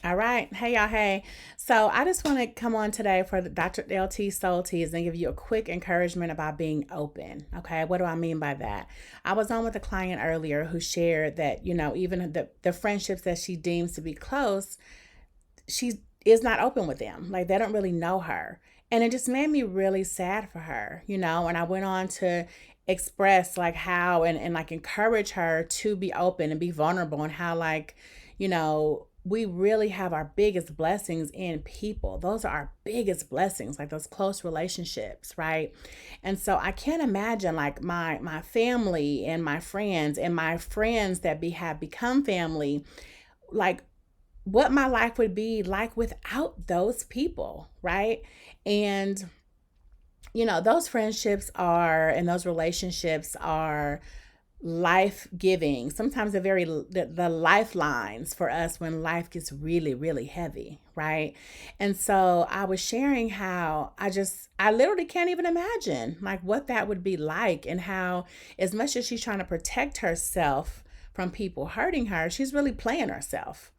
All right. Hey, y'all. Hey. So I just want to come on today for the Dr. LT Soul Teas and give you a quick encouragement about being open. Okay. What do I mean by that? I was on with a client earlier who shared that, even the friendships that she deems to be close, she is not open with them. Like they don't really know her. And it just made me really sad for her, and I went on to express like how and like encourage her to be open and be vulnerable and how we really have our biggest blessings in people. Those are our biggest blessings, like those close relationships, right? And so I can't imagine like my family and my friends that have become family, like what my life would be like without those people, right? And those friendships are and those relationships are life giving. Sometimes the lifelines for us when life gets really, really heavy, right? And so I was sharing how I literally can't even imagine like what that would be like, and how, as much as she's trying to protect herself from people hurting her, she's really playing herself.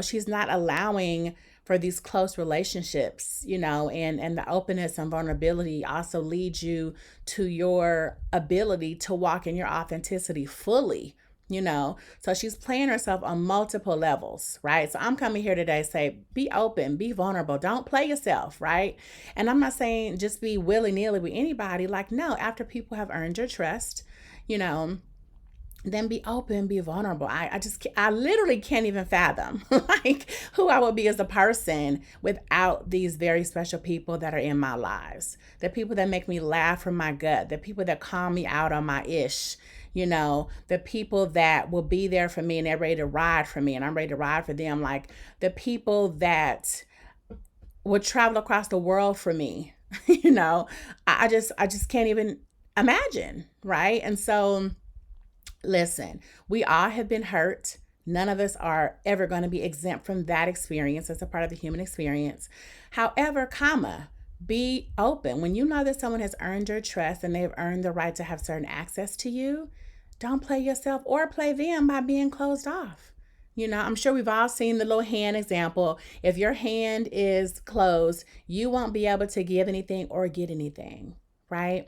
She's not allowing for these close relationships, and the openness and vulnerability also leads you to your ability to walk in your authenticity fully, So she's playing herself on multiple levels, right? So I'm coming here today to say, be open, be vulnerable, don't play yourself, right? And I'm not saying just be willy-nilly with anybody. Like, no, after people have earned your trust, you know, then be open, be vulnerable. I literally can't even fathom like who I would be as a person without these very special people that are in my lives. The people that make me laugh from my gut, the people that call me out on my ish, the people that will be there for me and they're ready to ride for me and I'm ready to ride for them. Like the people that would travel across the world for me, I just can't even imagine, right? And so listen, we all have been hurt. None of us are ever going to be exempt from that experience. That's a part of the human experience. However, be open. When you know that someone has earned your trust and they've earned the right to have certain access to you, don't play yourself or play them by being closed off. I'm sure we've all seen the little hand example. If your hand is closed, you won't be able to give anything or get anything, right?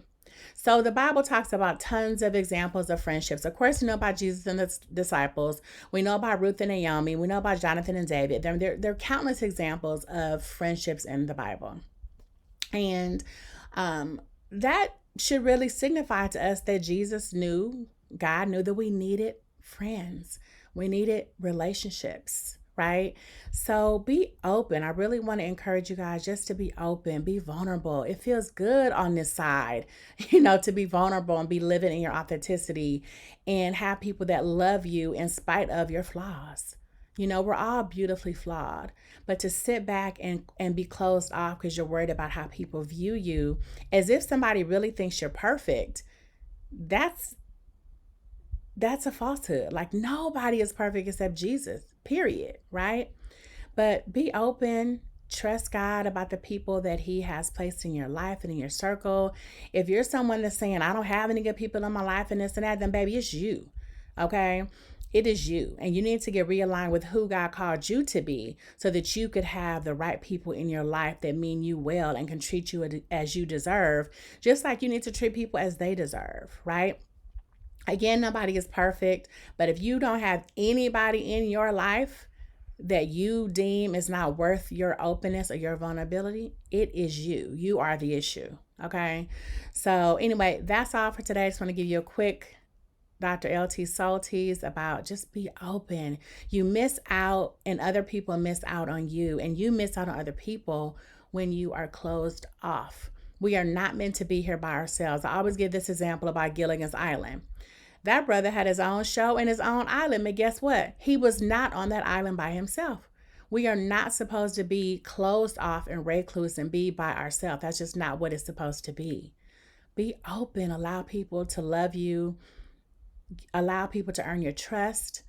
So the Bible talks about tons of examples of friendships. Of course, we know about Jesus and the disciples. We know about Ruth and Naomi. We know about Jonathan and David. There are countless examples of friendships in the Bible. And that should really signify to us that God knew that we needed friends. We needed relationships, right? So be open. I really want to encourage you guys just to be open, be vulnerable. It feels good on this side, to be vulnerable and be living in your authenticity and have people that love you in spite of your flaws. We're all beautifully flawed, but to sit back and be closed off because you're worried about how people view you as if somebody really thinks you're perfect, that's a falsehood. Like nobody is perfect except Jesus, period, right? But be open, trust God about the people that he has placed in your life and in your circle. If you're someone that's saying, I don't have any good people in my life and this and that, then baby, it's you, okay? It is you. And you need to get realigned with who God called you to be so that you could have the right people in your life that mean you well and can treat you as you deserve, just like you need to treat people as they deserve, right? Again, nobody is perfect, but if you don't have anybody in your life that you deem is not worth your openness or your vulnerability, it is you. You are the issue. Okay. So anyway, that's all for today. I just want to give you a quick Dr. LT Soul Teas about just be open. You miss out and other people miss out on you, and you miss out on other people when you are closed off. We are not meant to be here by ourselves. I always give this example about Gilligan's Island. That brother had his own show and his own island, but guess what? He was not on that island by himself. We are not supposed to be closed off and recluse and be by ourselves. That's just not what it's supposed to be. Be open, allow people to love you, allow people to earn your trust,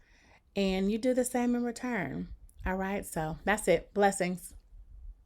and you do the same in return. All right, so that's it. Blessings.